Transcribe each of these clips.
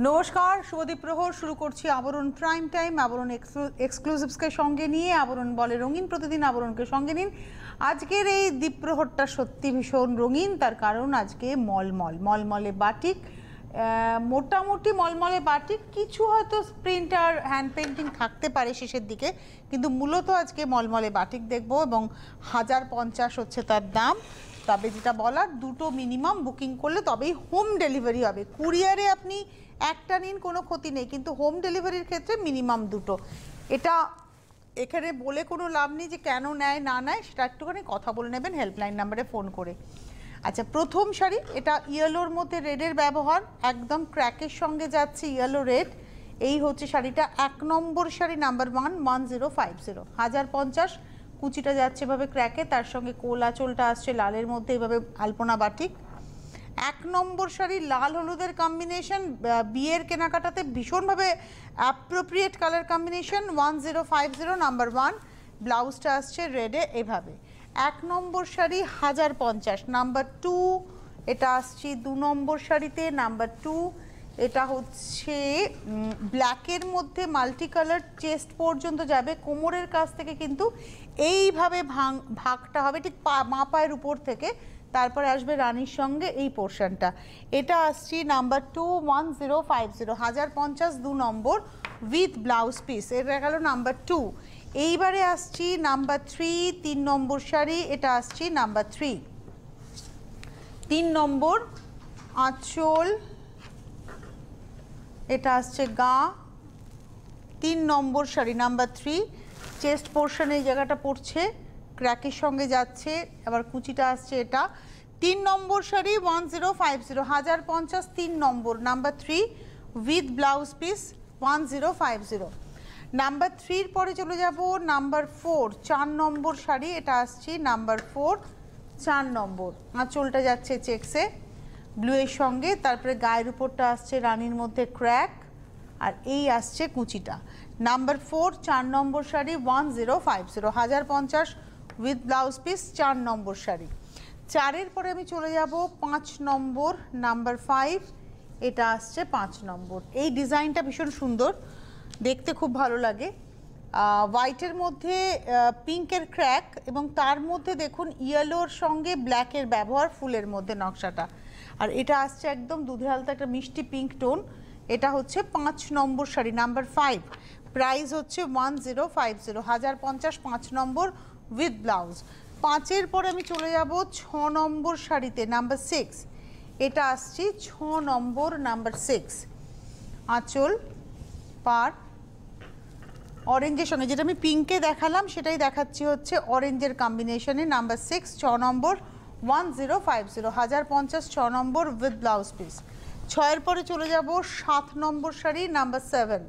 নমস্কার, শুভদীপ প্রহর শুরু করছি আবরণ প্রাইম টাইম। আবরণ এক্সক্লুসিভসকে সঙ্গে নিয়ে আবরণ বলে রঙিন প্রতিদিন আবরণকে সঙ্গে নিন। আজকের এই দ্বীপ প্রহরটা সত্যি ভীষণ রঙিন, তার কারণ আজকে মলমলে বাটিক, মোটামুটি মলমলে বাটিক, কিছু হয়তো প্রিন্ট আর হ্যান্ড পেন্টিং থাকতে পারে শেষের দিকে, কিন্তু মূলত আজকে মলমলে বাটিক দেখব এবং 1050 হচ্ছে তার দাম। তবে যেটা বলার, দুটো মিনিমাম বুকিং করলে তবেই হোম ডেলিভারি হবে। কুরিয়ারে আপনি একটা নিন, কোনো ক্ষতি নেই, কিন্তু হোম ডেলিভারির ক্ষেত্রে মিনিমাম দুটো। এটা এখানে বলে কোনো লাভ নেই যে কেন নেয় না নেয়, সেটা একটুখানি কথা বলে নেবেন হেল্পলাইন নাম্বারে ফোন করে। আচ্ছা, প্রথম শাড়ি, এটা ইয়েলোর মধ্যে রেডের ব্যবহার, একদম ক্র্যাকের সঙ্গে যাচ্ছে ইয়েলো রেড। এই হচ্ছে শাড়িটা, 1 নম্বর শাড়ি, নাম্বার 1, 1050, 1050। কুচিটা যাচ্ছে এভাবে ক্র্যাকে, তার সঙ্গে কোল আঁচলটা আসছে লালের মধ্যে এভাবে আলপনা বাটিক। 1 নম্বর শাড়ি, লাল হলুদের কম্বিনেশন, বিয়ের কেনাকাটাতে ভীষণভাবে অ্যাপ্রোপ্রিয়েট কালার কম্বিনেশন। 1050, নাম্বার 1। ব্লাউজটা আসছে রেডে এভাবে। 1 নম্বর শাড়ি 1050, নাম্বার 2। এটা আসছে 2 নম্বর শাড়িতে, নাম্বার 2। এটা হচ্ছে ব্ল্যাকের মধ্যে মাল্টি কালার, চেস্ট পর্যন্ত যাবে, কোমরের কাছ থেকে কিন্তু এইভাবে ভাগটা হবে ঠিক মাপায়ের উপর থেকে, তারপরে আসবে রানীর সঙ্গে এই পোর্শনটা। এটা আসছি number 2, 1050, 1050, 2 number with blouse piece. এটা গেল নাম্বার 2। এইবারে আসছি নাম্বার 3, 3 নম্বর শাড়ি, এটা আসছি নাম্বার 3। 3 নম্বর আঁচল, এটা আসছে গা। 3 নম্বর শাড়ি, নাম্বার 3। চেস্ট পোর্শন এই জায়গাটা পড়ছে, ক্র্যাকের সঙ্গে যাচ্ছে, আবার কুচিটা আসছে এটা। 3 নম্বর শাড়ি 1050, 1050, 3 নম্বর, নাম্বার 3 উইথ ব্লাউজ পিস 1050। নাম্বার 3-র পরে চলে যাব নাম্বার 4, 4 নম্বর শাড়ি, এটা আসছি নাম্বার 4, 4 নম্বর। আঁচলটা যাচ্ছে চেক্সে ব্লুয়ের সঙ্গে, তারপরে গায়ের উপরটা আসছে রানীর মধ্যে ক্র্যাক, আর এই আসছে কুচিটা। Number 4, 4 number sari 1050, 1050 with blouse piece, 4 নম্বর শাড়ি। 4-এর পরে আমি চলে যাব 5 নম্বর, নাম্বার 5। এটা আসছে 5 নম্বর। এই ডিজাইনটা ভীষণ সুন্দর, দেখতে খুব ভালো লাগে। হোয়াইটের মধ্যে পিঙ্কের ক্র্যাক, এবং তার মধ্যে দেখুন ইয়েলোর সঙ্গে ব্ল্যাকের ব্যবহার, ফুলের মধ্যে নকশাটা। আর এটা আসছে একদম দুধে হালতা একটা মিষ্টি পিঙ্ক টোন। এটা হচ্ছে 5 নম্বর শাড়ি, নাম্বার 5। প্রাইস হচ্ছে 1050, 1050, 5 নম্বর উইথ ব্লাউজ। 5-এর পরে আমি চলে যাব 6 নম্বর শাড়িতে, নাম্বার 6। এটা আসছি 6 নম্বর, নাম্বার 6। আঁচল পার অরেঞ্জের সঙ্গে, যেটা আমি পিঙ্কে দেখালাম সেটাই দেখাচ্ছি হচ্ছে অরেঞ্জের কম্বিনেশনে, নাম্বার 6, 6 নম্বর 1050, 1050, 6 নম্বর উইথ ব্লাউজ পিস। 6-এর পরে চলে যাব 7 নম্বর শাড়ি, নাম্বার 7।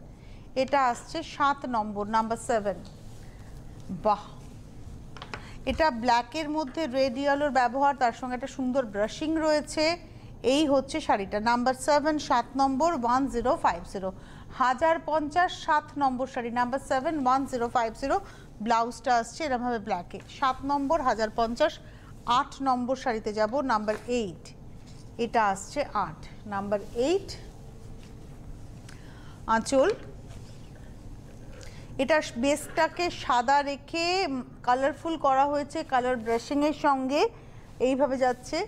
এটা আসছে 7 নম্বর, নাম্বার 7। বাহ, এটা ব্ল্যাকের মধ্যে রেড ইয়েলোর ব্যবহার, তার সঙ্গে একটা সুন্দর ব্রাশিং রয়েছে। এই হচ্ছে শাড়িটা, নাম্বার 7, 7 নম্বর 1050, 1050, 7 নম্বর শাড়ি, নাম্বার 7, 1050। ব্লাউজটা আসছে এরকমভাবে ব্ল্যাকে, 7 নম্বর 1050। 8 নম্বর শাড়িতে যাব, নাম্বার 8। এটা আসছে 8, নাম্বার 8। আঁচল, এটা বেসটাকে সাদা রেখে কালারফুল করা হয়েছে, কালার ব্রাশিংয়ের সঙ্গে এইভাবে যাচ্ছে,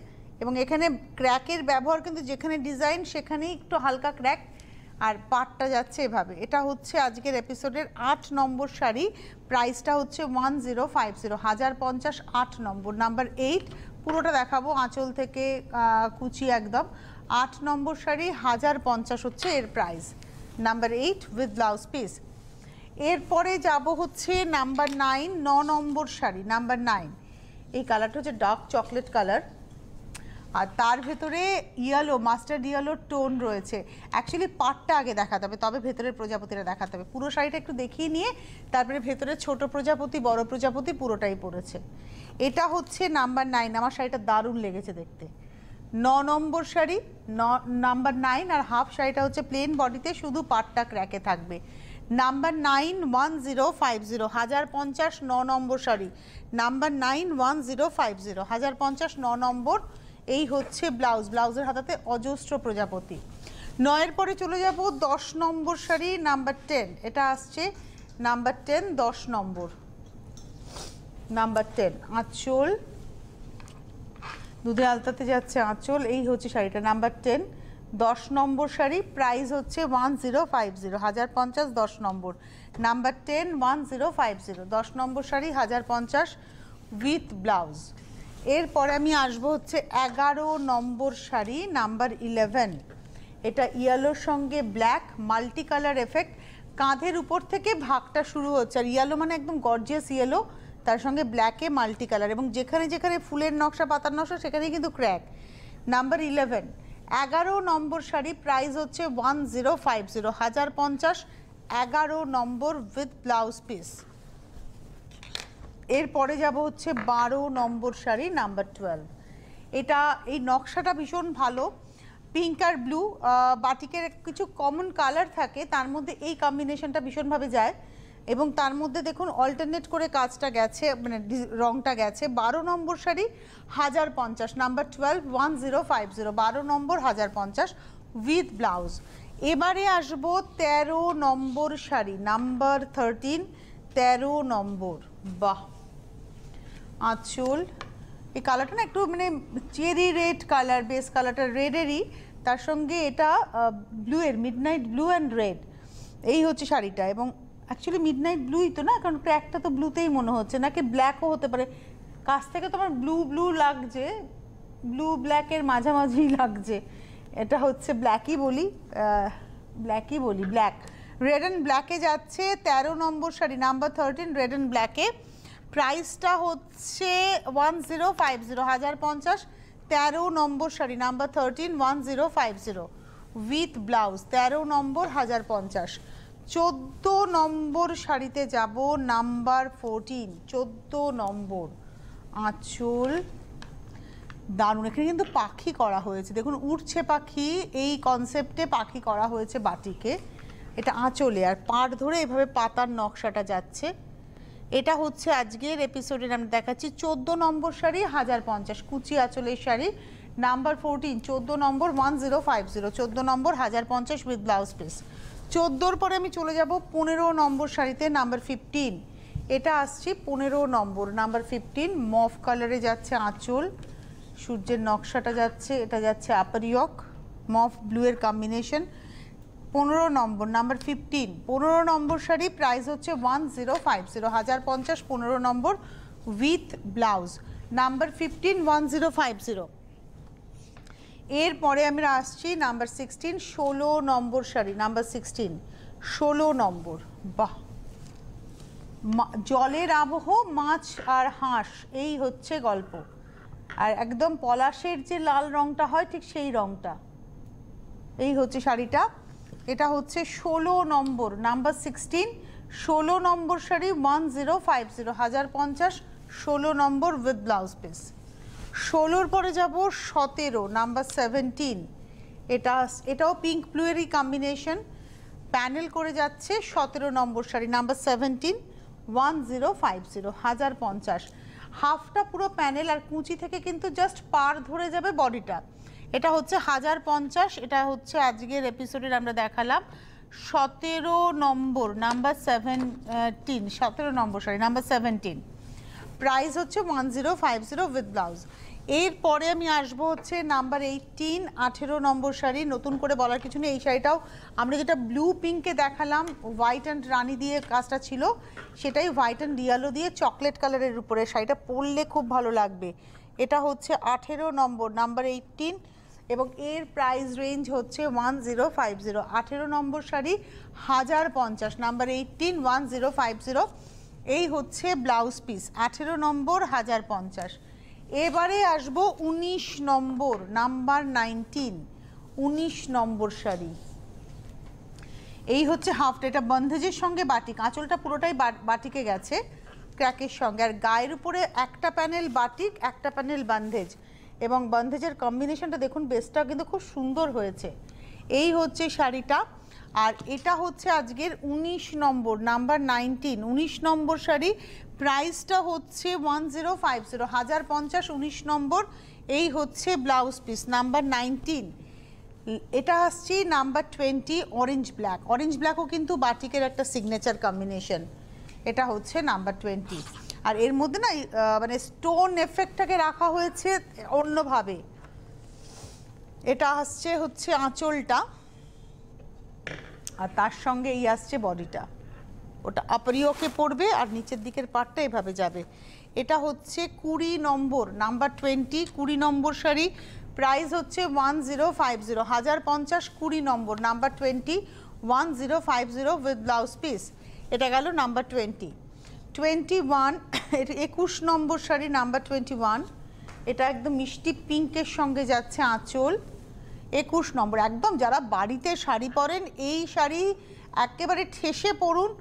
এবং এখানে ক্র্যাকের ব্যবহার, কিন্তু যেখানে ডিজাইন সেখানেই একটু হালকা ক্র্যাক, আর পাটটা যাচ্ছে এভাবে। এটা হচ্ছে আজকের এপিসোডের 8 নম্বর শাড়ি। প্রাইসটা হচ্ছে 1050, 1050, 8 নম্বর, নাম্বার 8। পুরোটা দেখাবো আঁচল থেকে কুচি একদম। 8 নম্বর শাড়ি 1050 হচ্ছে এর price, number 8 with blouse piece. এরপরে যাব হচ্ছে নাম্বার 9, 9 নম্বর শাড়ি, নাম্বার 9। এই কালারটা হচ্ছে ডার্ক চকলেট কালার, আর তার ভেতরে ইয়েলো, মাস্টার্ড ইয়েলোর টোন রয়েছে। অ্যাকচুয়ালি পাটটা আগে দেখাতে হবে, তবে ভেতরের প্রজাপতিরা দেখাতে হবে। পুরো শাড়িটা একটু দেখিয়ে নিয়ে তারপরে ভেতরে ছোট প্রজাপতি, বড় প্রজাপতি পুরোটাই পড়েছে। এটা হচ্ছে নাম্বার 9। আমার শাড়িটা দারুণ লেগেছে দেখতে। 9 নম্বর শাড়ি, নাম্বার 9, আর হাফ শাড়িটা হচ্ছে প্লেন বডিতে, শুধু পাটটা ক্র্যাকে থাকবে। নাম্বার 9, 1050, 1050, 9 নম্বর শাড়ি, নাম্বার 9, 1050, 1050, 9 নম্বর। এই হচ্ছে ব্লাউজ, ব্লাউজের হাতাতে অজস্র প্রজাপতি। 9-এর পরে চলে যাব 10 নম্বর শাড়ি নাম্বার 10, এটা আসছে নাম্বার 10, 10 নম্বর, নাম্বার 10 আঁচল, দুধে আলতাতে যাচ্ছে আঁচল, এই হচ্ছে শাড়িটা নাম্বার 10, 10 নম্বর শাড়ি, প্রাইস হচ্ছে 1050, 1050, 10 নম্বর, নাম্বার 10, 1050, 10 নম্বর শাড়ি 1050 উইথ ব্লাউজ। এরপরে আমি আসবো হচ্ছে 11 নম্বর শাড়ি নাম্বার 11, এটা ইয়েলোর সঙ্গে ব্ল্যাক, মাল্টি কালার এফেক্ট, কাঁধের উপর থেকে ভাগটা শুরু হচ্ছে, আর ইয়েলো মানে একদম গর্জিয়াস ইয়েলো, তার সঙ্গে ব্ল্যাকে মাল্টি কালার, এবং যেখানে যেখানে ফুলের নকশা পাতার নকশা সেখানেই কিন্তু ক্র্যাক। নাম্বার 11, 11 নম্বর শাড়ি, প্রাইস হচ্ছে 1050, 1050, 11 নম্বর উইথ ব্লাউজ পিস। এরপরে যাব হচ্ছে 12 নম্বর শাড়ি নাম্বার 12, এটা এই নকশাটা ভীষণ ভালো, পিঙ্ক আর ব্লু, বাটিকের কিছু কমন কালার থাকে, তার মধ্যে এই কম্বিনেশনটা ভীষণভাবে যায়, এবং তার মধ্যে দেখুন অল্টারনেট করে কাজটা গেছে, মানে রংটা গেছে। 12 নম্বর শাড়ি 1050, নাম্বার 12, 1050, 12 নম্বর 1050 উইথ ব্লাউজ। এবারে আসবো 13 নম্বর শাড়ি নাম্বার 13, 13 নম্বর, বাহ আঁচল, এই কালারটা না একটু মানে চেরি রেড কালার, বেস কালারটা রেডেরই, তার সঙ্গে এটা ব্লুয়ের, মিডনাইট ব্লু অ্যান্ড রেড, এই হচ্ছে শাড়িটা, এবং অ্যাকচুয়ালি মিডনাইট ব্লুই তো না, কারণ ক্র্যাকটা তো ব্লুতেই মনে হচ্ছে, নাকি ব্ল্যাকও হতে পারে, কাছ থেকে তোমার ব্লু ব্লু লাগছে, ব্লু ব্ল্যাকের মাঝামাঝি লাগছে, এটা হচ্ছে ব্ল্যাকই বলি, ব্ল্যাকই বলি, ব্ল্যাক, রেড অ্যান্ড ব্ল্যাকে যাচ্ছে 13 নম্বর শাড়ি নাম্বার 13, রেড অ্যান্ড ব্ল্যাকে, প্রাইসটা হচ্ছে 1050, 1050, 13 নম্বর শাড়ি নাম্বার 13, 1050 উইথ ব্লাউজ, 13 নম্বর 1050। 14 নম্বর শাড়িতে যাব নাম্বার 14, 14 নম্বর আঁচল, দারুণ, এখানে কিন্তু পাখি করা হয়েছে, দেখুন উড়ছে পাখি, এই কনসেপ্টে পাখি করা হয়েছে বাটিকে, এটা আঁচলে, আর পাড় ধরে এভাবে পাতার নকশাটা যাচ্ছে। এটা হচ্ছে আজকের এপিসোডে আমরা দেখাচ্ছি 14 নম্বর শাড়ি 1050, কুচি আঁচলের শাড়ি নাম্বার 14, 14 নম্বর 1050, 14 নম্বর 1050 উইথ ব্লাউজ পিস। 14-র পরে আমি চলে যাব 15 নম্বর শাড়িতে নাম্বার 15, এটা আসছে 15 নম্বর নাম্বার 15, মফ কালারে যাচ্ছে আঁচল, সূর্যের নকশাটা যাচ্ছে, এটা যাচ্ছে আপার ইয়ক, মফ ব্লু এর কম্বিনেশন, 15 নম্বর নাম্বার 15, 15 নম্বর শাড়ি, প্রাইস হচ্ছে 1050, 1050, 15 নম্বর উইথ ব্লাউজ, নাম্বার 15, 1050। এরপরে আমরা আসছি নাম্বার 16, 16 নম্বর শাড়ি নাম্বার 16, 16 নম্বর, বাহ জলের আবহ, মাছ আর হাঁস, এই হচ্ছে গল্প, আর একদম পলাশের যে লাল রংটা হয় ঠিক সেই রংটা, এই হচ্ছে শাড়িটা, এটা হচ্ছে 16 নম্বর নাম্বার 16, 16 নম্বর শাড়ি 1050, 1050, 16 নম্বর উইথ ব্লাউজ পিস। 16-র পরে যাব 17 নাম্বার 17, এটাও পিঙ্ক ব্লুয়েরই কম্বিনেশন, প্যানেল করে যাচ্ছে 17 নম্বর শাড়ি নাম্বার 17, 1050, 1050, হাফটা পুরো প্যানেল, আর কুচি থেকে কিন্তু জাস্ট পার ধরে যাবে বডিটা, এটা হচ্ছে 1050, এটা হচ্ছে আজকের এপিসোডের আমরা দেখালাম 17 নম্বর নাম্বার 17, 17 নম্বর শাড়ি নাম্বার 17, প্রাইস হচ্ছে 1050 উইথ ব্লাউজ। এরপরে আমি আসবো হচ্ছে নাম্বার 18, 18 নম্বর শাড়ি, নতুন করে বলার কিছু নেই, এই শাড়িটাও আমরা যেটা ব্লু পিঙ্কে দেখালাম, হোয়াইট অ্যান্ড রানি দিয়ে কাজটা ছিল, সেটাই হোয়াইট অ্যান্ড ইয়েলো দিয়ে চকলেট কালারের উপরে, শাড়িটা পরলে খুব ভালো লাগবে, এটা হচ্ছে 18 নম্বর নাম্বার 18, এবং এর প্রাইস রেঞ্জ হচ্ছে 1050, 18 নম্বর শাড়ি 1050, নাম্বার 18, 1050, এই হচ্ছে ব্লাউজ পিস, 18 নম্বর 1050। এবারে আসবো 19 নম্বর নাম্বার 19, 19 নম্বর শাড়ি, এই হচ্ছে হাফটা, এটা বন্ধেজের সঙ্গে বাটিক, আঁচলটা পুরোটাই বাটিকে গেছে ক্র্যাকের সঙ্গে, আর গায়ের উপরে একটা প্যানেল বাটিক, একটা প্যানেল বন্ধেজ, এবং বন্ধেজের কম্বিনেশনটা দেখুন, বেসটা কিন্তু খুব সুন্দর হয়েছে, এই হচ্ছে শাড়িটা, আর এটা হচ্ছে আজকের 19 নম্বর নাম্বার 19, 19 নম্বর শাড়ি, প্রাইসটা হচ্ছে 1050, 1050, 19 নম্বর, এই হচ্ছে ব্লাউজ পিস নাম্বার 19, এটা আসছে নাম্বার 20 অরেঞ্জ ব্ল্যাক। অরেঞ্জ ব্ল্যাকও কিন্তু বাটিকের একটা সিগনেচার কম্বিনেশন। এটা হচ্ছে নাম্বার 20। আর এর মধ্যে না মানে স্টোন এফেক্টটাকে রাখা হয়েছে অন্যভাবে। এটা আসছে হচ্ছে আঁচলটা, আর তার সঙ্গে এই আসছে বডিটা। ওটা আপরিওকে পড়বে আর নিচের দিকের পার্টটা এভাবে যাবে। এটা হচ্ছে 20 নম্বর, নাম্বার 20, 20 নম্বর শাড়ি। প্রাইস হচ্ছে 1050, 1050, 20 নম্বর, নাম্বার 20, 1050 উইথ ব্লাউজ পিস। এটা গেল নাম্বার 20। 21, 21 নম্বর শাড়ি, নাম্বার 21। এটা একদম মিষ্টি পিঙ্কের সঙ্গে যাচ্ছে আঁচল। 21 নম্বর, একদম যারা বাড়িতে শাড়ি পরেন এই শাড়ি একেবারে ঠেসে পরুন।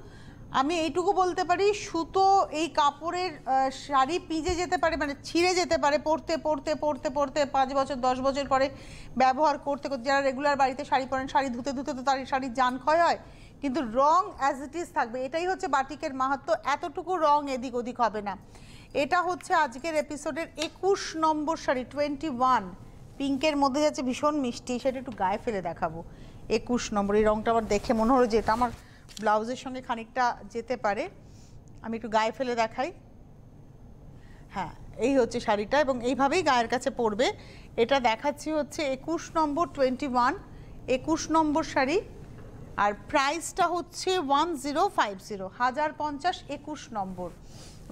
আমি এইটুকু বলতে পারি, সুতো এই কাপড়ের শাড়ি পিজে যেতে পারে, মানে ছিঁড়ে যেতে পারে পরতে পরতে পরতে পরতে 5 বছর 10 বছর পরে ব্যবহার করতে করতে। যারা রেগুলার বাড়িতে শাড়ি পরেন, শাড়ি ধুতে ধুতে তো তার শাড়ির জান ক্ষয় হয়, কিন্তু রং অ্যাজ ইট ইজ থাকবে। এটাই হচ্ছে বাটিকের মাহাত্ম্য, এতটুকু রং এদিক ওদিক হবে না। এটা হচ্ছে আজকের এপিসোডের 21 নম্বর শাড়ি, 21 পিঙ্কের মধ্যে যাচ্ছে, ভীষণ মিষ্টি। সেটা একটু গায়ে ফেলে দেখাবো। 21 নম্বর, এই রংটা আমার দেখে মনে হলো যে এটা আমার ব্লাউজের সঙ্গে খানিকটা যেতে পারে। আমি একটু গায়ে ফেলে দেখাই। হ্যাঁ, এই হচ্ছে শাড়িটা এবং এইভাবেই গায়ের কাছে পড়বে। এটা দেখাচ্ছি হচ্ছে 21 নম্বর, 21, 21 নম্বর শাড়ি। আর প্রাইসটা হচ্ছে 1050, 1050, 21 নম্বর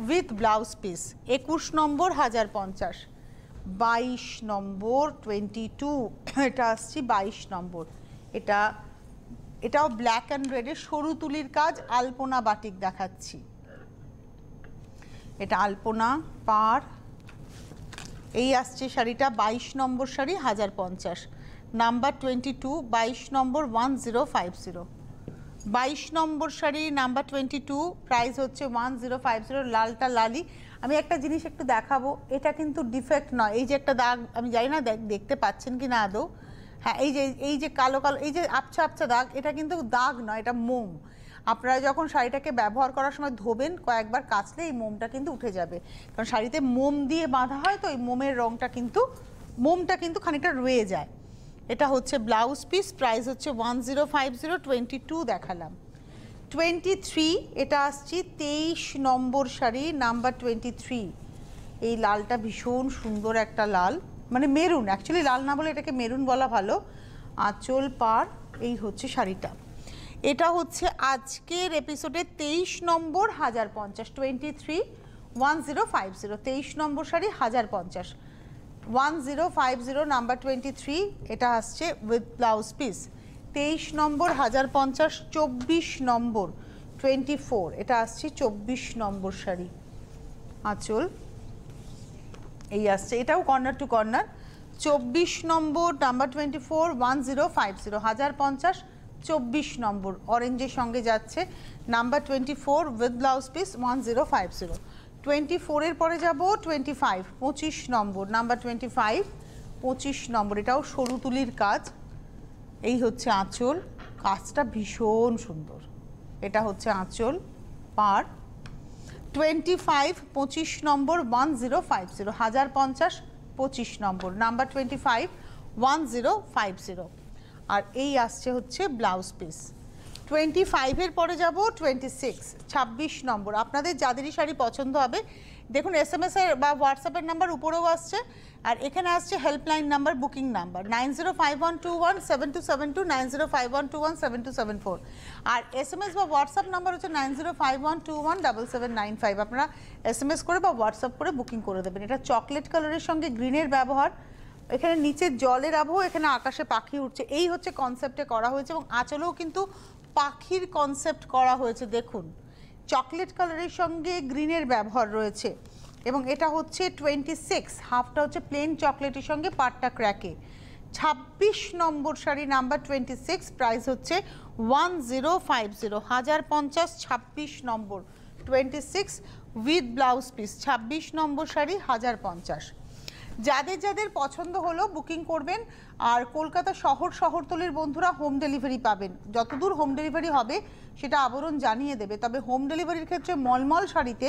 উইথ ব্লাউজ পিস। 21 নম্বর 1050। 22 নম্বর 22, এটা আসছি 22 নম্বর। এটাও ব্ল্যাক অ্যান্ড রেডের সরু তুলির কাজ, আলপনা বাটিক দেখাচ্ছি। এটা আলপনা পার। এই আসছে শাড়িটা 22 নম্বর শাড়ি, 1050, নাম্বার 22, 22 নম্বর 1050। 22 নম্বর শাড়ি নাম্বার 22, প্রাইস হচ্ছে 1050। লালটা লালি। আমি একটা জিনিস একটু দেখাবো, এটা কিন্তু ডিফেক্ট নয়। এই যে একটা দাগ, আমি জানি না দেখতে পাচ্ছেন কি না আদৌ। হ্যাঁ, এই যে কালো কালো এই যে আবছা আবছা দাগ, এটা কিন্তু দাগ নয়, এটা মোম। আপনারা যখন শাড়িটাকে ব্যবহার করার সময় ধোবেন, কয়েকবার কাচলে এই মোমটা কিন্তু উঠে যাবে, কারণ শাড়িতে মোম দিয়ে বাঁধা হয় তো এই মোমের রঙটা কিন্তু, মোমটা কিন্তু খানিকটা রয়ে যায়। এটা হচ্ছে ব্লাউজ পিস, প্রাইস হচ্ছে 1050। 22 দেখালাম। 23, এটা আসছি 23 নম্বর শাড়ি, নাম্বার 23। এই লালটা ভীষণ সুন্দর একটা লাল, মানে মেরুন, অ্যাকচুয়ালি লাল না বলে এটাকে মেরুন বলা ভালো। আঁচল পার, এই হচ্ছে শাড়িটা। এটা হচ্ছে আজকের এপিসোডে 23 নম্বর 1050, 23, 1050, 23 নম্বর শাড়ি 1050, 1050, নাম্বার 23। এটা আসছে উইথ ব্লাউজ পিস। 23 নম্বর 1050। 24 নম্বর 24, এটা আসছে 24 নম্বর শাড়ি। আঁচল এই আসছে, এটাও corner to corner. 24 number number 24, 1050, 1050, 24 নম্বর অরেঞ্জের সঙ্গে যাচ্ছে, নাম্বার 24 উইথ ব্লাউজ পিস 1050। 24 এর পরে যাব 25, 25 নম্বর, নাম্বার 25, 25 নম্বর। এটাও সরু তুলির কাজ। এই হচ্ছে আঁচল, কাজটা ভীষণ সুন্দর। এটা হচ্ছে আঁচল পার। 25, 25 নম্বর 1050, 1050, 25 নম্বর, নাম্বার 25, 1050। আর এই আসছে হচ্ছে ব্লাউজ পিস। 25 এর পরে যাব 26, 26 নম্বর। আপনাদের যাদেরই শাড়ি পছন্দ হবে, দেখুন SMS এর বা হোয়াটসঅ্যাপের নাম্বার উপরেও আসছে, আর এখানে আসছে হেল্পলাইন নাম্বার, বুকিং নাম্বার 9051217272, 9051217274। আর SMS বা হোয়াটসঅ্যাপ নাম্বার হচ্ছে 9051217795। আপনারা SMS করে বা হোয়াটসঅ্যাপ করে বুকিং করে দেবেন। এটা চকলেট কালারের সঙ্গে গ্রিনের ব্যবহার, এখানে নিচে জলের আবহ, এখানে আকাশে পাখি উঠছে, এই হচ্ছে কনসেপ্টে করা হয়েছে। এবং আঁচলেও কিন্তু পাখির কনসেপ্ট করা হয়েছে, দেখুন চকলেট কালারের সঙ্গে গ্রিনের ব্যবহার রয়েছে। এবং এটা হচ্ছে 26, হাফটা হচ্ছে প্লেন চকলেটের সঙ্গে পাটটা ক্র্যাকে। 26 নম্বর শাড়ি, নাম্বার 26, প্রাইস হচ্ছে 1050, 1050, 26 নম্বর 26 উইথ ব্লাউজ পিস। 26 নম্বর শাড়ি 1050। যাদের যাদের পছন্দ হলো বুকিং করবেন। আর কলকাতা শহরতলির বন্ধুরা হোম ডেলিভারি পাবেন, যতদূর হোম ডেলিভারি হবে সেটা আবরণ জানিয়ে দেবে। তবে হোম ডেলিভারির ক্ষেত্রে মলমল শাড়িতে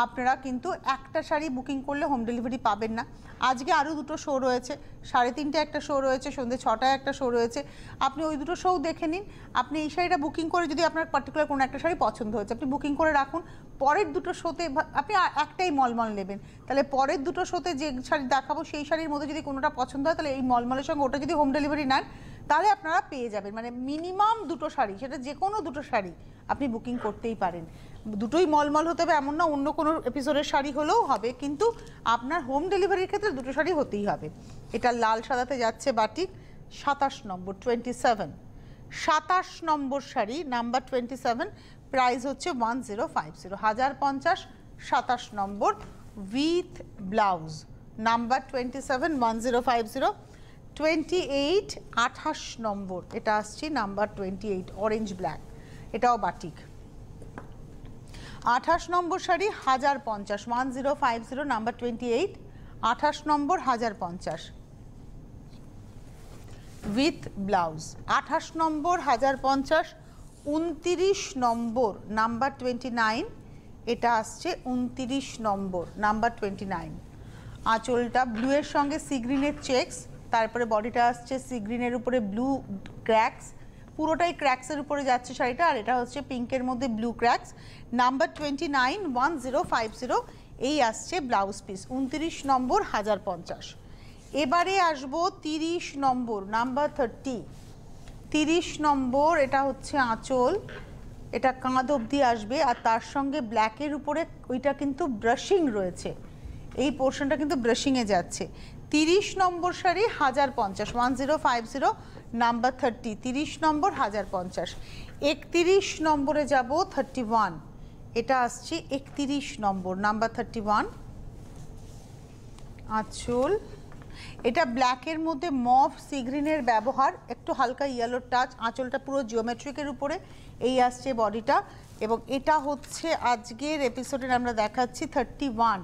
আপনারা কিন্তু একটা শাড়ি বুকিং করলে হোম ডেলিভারি পাবেন না। আজকে আরও দুটো শো রয়েছে, 3:30 একটা শো রয়েছে, সন্ধ্যে 6টায় একটা শো রয়েছে, আপনি ওই দুটো শো দেখে নিন। আপনি এই শাড়িটা বুকিং করে, যদি আপনার পার্টিকুলার কোনো একটা শাড়ি পছন্দ হয়েছে আপনি বুকিং করে রাখুন, পরের দুটো শোতে আপনি একটাই মলমল নেবেন, তাহলে পরের দুটো শোতে যে শাড়ি দেখাবো সেই শাড়ির মধ্যে যদি কোনোটা পছন্দ হয় তাহলে এই মলমলের সঙ্গে ওটা যদি হোম ডেলিভারি নেন তাহলে আপনারা পেয়ে যাবেন। মানে মিনিমাম দুটো শাড়ি, সেটা যে কোনো দুটো শাড়ি আপনি বুকিং করতেই পারেন। দুটোই মলমল হতে হবে এমন না, অন্য কোনো এপিসোডের শাড়ি হলেও হবে, কিন্তু আপনার হোম ডেলিভারির ক্ষেত্রে দুটো শাড়ি হতেই হবে। এটা লাল সাদাতে যাচ্ছে বাটিক, 27 নম্বর 27, 27 নম্বর শাড়ি নাম্বার 27, প্রাইস হচ্ছে 1050, 1050, 27 নম্বর উইথ ব্লাউজ, নাম্বার 27, 1050। 28, 28 নম্বর, এটা আসছে নাম্বার 28, অরেঞ্জ ব্ল্যাক, এটাও batik, 28 number sari 1050, 1050, number 28, 28 number 1050 with blouse, 28 number 1050। 29 number number 29, এটা আসছে 29 নম্বর নাম্বার 29। আঁচলটা ব্লুয়ের সঙ্গে সি গ্রিনের চেকস, তারপরে বডিটা আসছে সি গ্রিনের উপরে ব্লু ক্র্যাক্স, পুরোটাই ক্র্যাক্সের উপরে যাচ্ছে শাড়িটা, আর এটা হচ্ছে পিঙ্কের মধ্যে ব্লু ক্র্যাক্স, নাম্বার 29, 1050, এই আসছে ব্লাউজ পিস, 29 নম্বর 1050। এবারে আসবো 30 নম্বর নাম্বার 30, 30 নম্বর, এটা হচ্ছে আঁচল, এটা কাঁধ অবধি আসবে, আর তার সঙ্গে ব্ল্যাকের উপরে ওইটা কিন্তু ব্রাশিং রয়েছে, এই পোর্শনটা কিন্তু ব্রাশিংয়ে যাচ্ছে। 30 নম্বর শাড়ি 1050, 1050, নাম্বার 30, 30 নম্বর 1050। 31 নম্বরে যাব 31, এটা আসছে 31 নম্বর নাম্বার 31, আঁচল, এটা ব্ল্যাকের মধ্যে মভ সি গ্রিনের ব্যবহার, একটু হালকা ইয়েলো টাচ, আঁচলটা পুরো জিওমেট্রিকের উপরে, এই আসছে বডিটা, এবং এটা হচ্ছে আজকের এপিসোডের আমরা দেখাচ্ছি 31,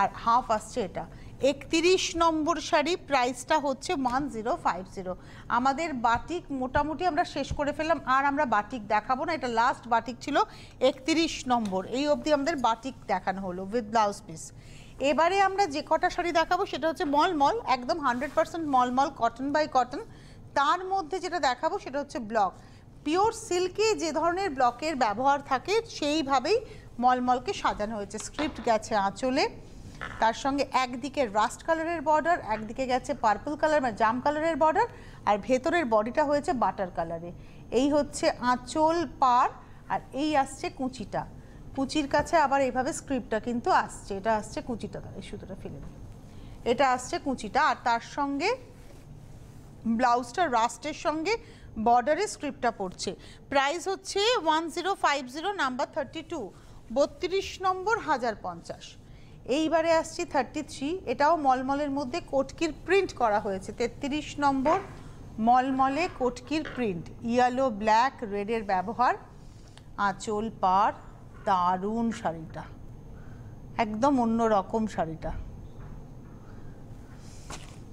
আর হাফ আসছে এটা। 31 নম্বর শাড়ি, প্রাইসটা হচ্ছে 1050। আমাদের বাটিক মোটামুটি আমরা শেষ করে ফেললাম, আর আমরা বাটিক দেখাবো না, এটা লাস্ট বাটিক ছিল 31 নম্বর, এই অবধি আমাদের বাটিক দেখানো হলো উইথ ব্লাউজ পিস। এবারে আমরা যে কটা শাড়ি দেখাবো সেটা হচ্ছে মলমল, একদম 100% মলমল, কটন বাই কটন। তার মধ্যে যেটা দেখাবো সেটা হচ্ছে ব্লক, পিওর সিল্কে যে ধরনের ব্লকের ব্যবহার থাকে সেইভাবেই মলমলকে সাজানো হয়েছে। স্ক্রিপ্ট গেছে আঁচলে, তার সঙ্গে একদিকে রাস্ট কালারের বর্ডার, একদিকে গেছে পার্পল কালার মানে জাম কালারের বর্ডার, আর ভেতরের বডিটা হয়েছে বাটার কালারে। এই হচ্ছে আঁচল পার, আর এই আসছে কুচিটা, কুচির কাছে আবার এইভাবে স্ক্রিপ্টটা কিন্তু আসছে, এটা আসছে কুচিটা, এই সুতোটা ফেলে দিই, এটা আসছে কুচিটা, আর তার সঙ্গে ব্লাউজটা রাস্টের সঙ্গে বর্ডারে স্ক্রিপ্টটা পড়ছে। প্রাইস হচ্ছে 1050, নাম্বার 32, 32 নম্বর 1050। এইবারে আসছি 33, এটাও মলমলের মধ্যে কোটকির প্রিন্ট করা হয়েছে, 33 নম্বর মলমলে কোটকির প্রিন্ট, ইয়েলো ব্ল্যাক রেডের ব্যবহার, আঁচল পার, দারুণ শাড়িটা, একদম অন্য রকম শাড়িটা,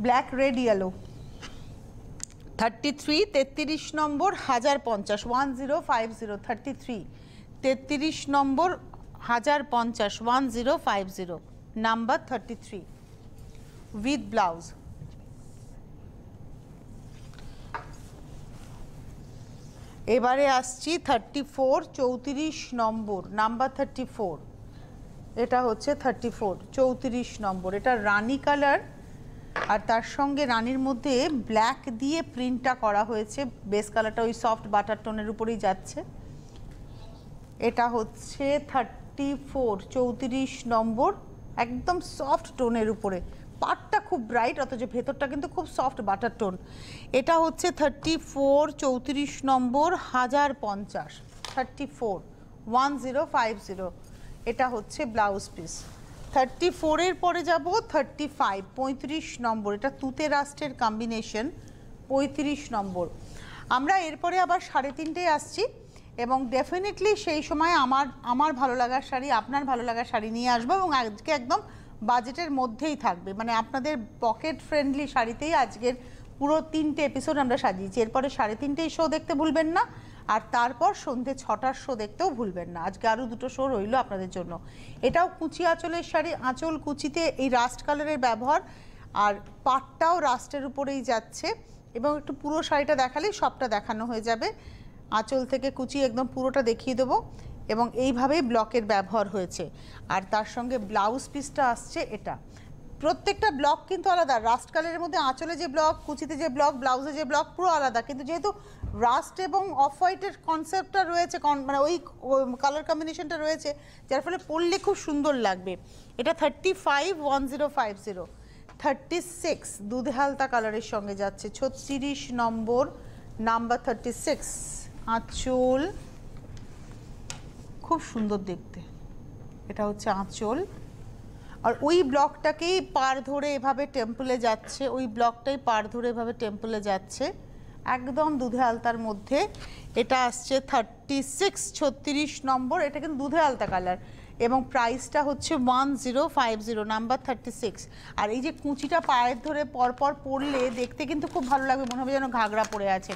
black red yellow. 33, 33 number 1050, 1050, 33, 33 number 1050, 1050, number 33 with blouse. এবারে আসছি 34, 34 নম্বর নাম্বার 34, এটা হচ্ছে 34, 34 নম্বর, এটা রানী কালার, আর তার সঙ্গে রানীর মধ্যে ব্ল্যাক দিয়ে প্রিন্টটা করা হয়েছে, বেস কালারটা ওই সফট বাটার টোনের উপরেই যাচ্ছে। এটা হচ্ছে 34, 34 নম্বর, একদম সফট টোনের উপরে, পাটটা খুব ব্রাইট অথচ ভেতরটা কিন্তু খুব সফট বাটার টোন। এটা হচ্ছে 34, 34 নম্বর 1050, 34, 1050, এটা হচ্ছে ব্লাউজ পিস। 34-এর পরে যাব 35, 35 নম্বর, এটা তুতে রাস্টের কম্বিনেশন, 35 নম্বর। আমরা এরপরে আবার 3:30 আসছি, এবং ডেফিনেটলি সেই সময় আমার ভালো লাগার শাড়ি, আপনার ভালো লাগার শাড়ি নিয়ে আসবো, এবং আজকে একদম বাজেটের মধ্যেই থাকবে, মানে আপনাদের পকেট ফ্রেন্ডলি শাড়িতেই আজকের পুরো 3টে এপিসোড আমরা সাজিয়েছি। এরপরে 3:30 শো দেখতে ভুলবেন না, আর তারপর সন্ধ্যে 6টার শো দেখতেও ভুলবেন না। আজকে আরও 2টো শো রইল আপনাদের জন্য। এটাও কুচি আঁচলের শাড়ি, আঁচল কুচিতে এই রাস্ট কালারের ব্যবহার, আর পাটটাও রাস্টের উপরেই যাচ্ছে। এবং একটু পুরো শাড়িটা দেখালেই সবটা দেখানো হয়ে যাবে। আঁচল থেকে কুচি একদম পুরোটা দেখিয়ে দেবো। এবং এইভাবেই ব্লকের ব্যবহার হয়েছে। আর তার সঙ্গে ব্লাউজ পিসটা আসছে এটা। প্রত্যেকটা ব্লক কিন্তু আলাদা। রাস্ট কালারের মধ্যে আঁচলে যে ব্লক, কুচিতে যে ব্লক, ব্লাউজে যে ব্লক পুরো আলাদা, কিন্তু যেহেতু রাস্ট এবং অফ হোয়াইটের কনসেপ্টটা রয়েছে, মানে ওই কালার কম্বিনেশনটা রয়েছে, যার ফলে পরলে খুব সুন্দর লাগবে। এটা 351050, 36 দুধে হালতা কালারের সঙ্গে যাচ্ছে, 36 নম্বর, নাম্বার 36। আঁচল খুব সুন্দর দেখতে, এটা হচ্ছে আঁচল। আর ওই ব্লকটাকেই পার ধরে এভাবে টেম্পলে যাচ্ছে, ওই ব্লকটাই পার ধরে এভাবে টেম্পলে যাচ্ছে, একদম দুধে আলতার মধ্যে। এটা আসছে 36, 36 নম্বর। এটা কিন্তু দুধে আলতা কালার, এবং প্রাইসটা হচ্ছে 1050, নাম্বার 36। আর এই যে কুচিটা পায়ের ধরে পরপর পরলে দেখতে কিন্তু খুব ভালো লাগবে, মনে হবে যেন ঘাগরা পরে আছে।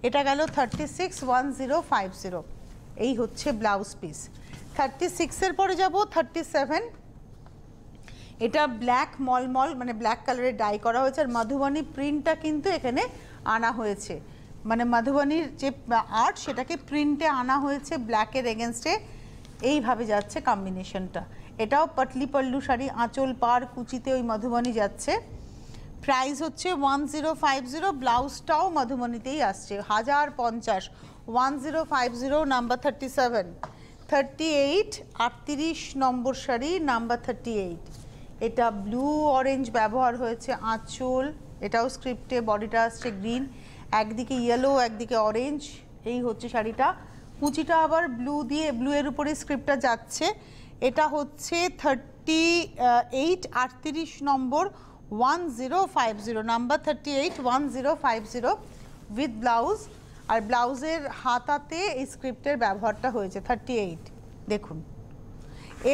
এটা গেল 36, 1050। এই হচ্ছে ব্লাউজ পিস। 36-এর পরে যাব 37। এটা ব্ল্যাক মলমল, মানে ব্ল্যাক কালারের ডাই করা হয়েছে, আর মধুবনী প্রিন্টটা কিন্তু এখানে আনা হয়েছে, মানে মধুবনীর যে আর্ট সেটাকে প্রিন্টে আনা হয়েছে ব্ল্যাকের এগেনস্টে। এইভাবে যাচ্ছে কম্বিনেশনটা। এটাও পাটলি পল্লু শাড়ি, আঁচল পার কুচিতে ওই মধুবনী যাচ্ছে। প্রাইস হচ্ছে 1050, ব্লাউজটাও মধুবনীতেই আসছে, 1050, 1050, নাম্বার 37। 38, 38 নম্বর শাড়ি, নাম্বার 38। এটা ব্লু অরেঞ্জ ব্যবহার হয়েছে আঁচল, এটাও স্ক্রিপ্টে, বডিটা আসছে গ্রিন, একদিকে ইয়েলো একদিকে অরেঞ্জ। এই হচ্ছে শাড়িটা। কুচিটা আবার ব্লু দিয়ে, ব্লু এর উপরে স্ক্রিপ্টটা যাচ্ছে। এটা হচ্ছে 38, 38 নম্বর, 1050, নাম্বার 38, 1050 উইথ ব্লাউজ। আর ব্লাউজের হাতাতে এই স্ক্রিপ্টের ব্যবহারটা হয়েছে 38। দেখুন,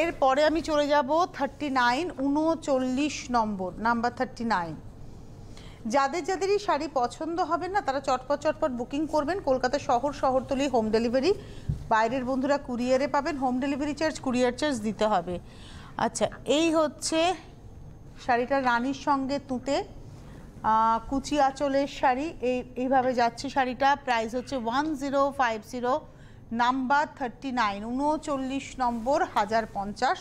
এরপরে আমি চলে যাব 39, 39 নম্বর, নাম্বার 39। যাদের যাদেরই শাড়ি পছন্দ হবে না তারা চটপট চটপট বুকিং করবেন। কলকাতা শহরতলি হোম ডেলিভারি, বাইরের বন্ধুরা কুরিয়ারে পাবেন। Home delivery charge, courier charge দিতে হবে। আচ্ছা, এই হচ্ছে শাড়িটা, রানীর সঙ্গে তুঁতে কুচি আঁচলের শাড়ি। এইভাবে যাচ্ছে শাড়িটা। প্রাইস হচ্ছে 1050, নাম্বার 39, 39 নম্বর, 1050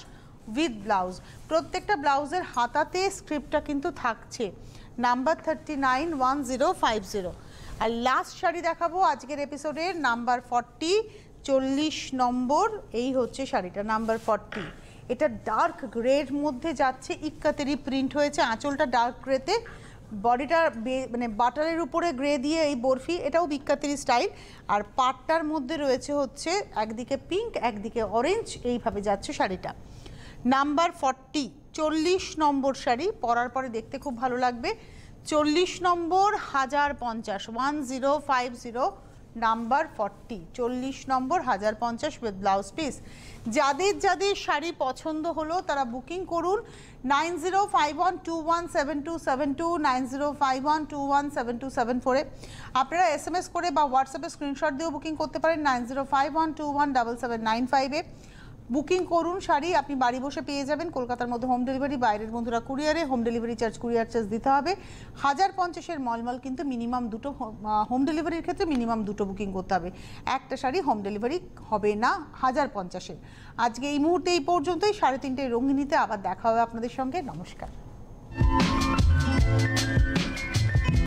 উইথ ব্লাউজ। প্রত্যেকটা ব্লাউজের হাতাতে স্ক্রিপ্টটা কিন্তু থাকছে, নাম্বার 39, 1050। আর লাস্ট শাড়ি দেখাবো আজকের এপিসোডের, নাম্বার 40, 40 নম্বর। এই হচ্ছে শাড়িটা, নাম্বার 40। এটা ডার্ক গ্রের মধ্যে যাচ্ছে, ইক্কাতেরি প্রিন্ট হয়েছে, আঁচলটা ডার্ক গ্রেতে, বডিটা মানে বাটারের উপরে গ্রে দিয়ে এই বরফি, এটাও বিক্কাতেরি স্টাইল। আর পাটটার মধ্যে রয়েছে হচ্ছে একদিকে পিঙ্ক একদিকে অরেঞ্জ, এইভাবে যাচ্ছে শাড়িটা। নাম্বার 40, 40 নম্বর শাড়ি, পরার পরে দেখতে খুব ভালো লাগবে। 40 নম্বর, 1050, 1050, number 40, 40 number, 1050 with blouse piece. যাদের যাদের শাড়ি পছন্দ হলো তারা বুকিং করুন 9051217272, 9051217274-এ। আপনারা SMS করে বা হোয়াটসঅ্যাপে স্ক্রিনশট দিয়েও বুকিং করতে পারেন 9051217795-এ। বুকিং করুন শাড়ি, আপনি বাড়ি বসে পেয়ে যাবেন। কলকাতার মধ্যে হোম ডেলিভারি, বাইরের বন্ধুরা কুরিয়ারে। Home delivery charge, courier charge দিতে হবে। 1050-এর মলমল, কিন্তু মিনিমাম দুটো, হোম ডেলিভারির ক্ষেত্রে মিনিমাম দুটো বুকিং করতে হবে, একটা শাড়ি হোম ডেলিভারি হবে না 1050-এর। আজকে এই মুহূর্তে এই পর্যন্তই। 3:30 রঙিনীতে আবার দেখা হবে আপনাদের সঙ্গে। নমস্কার।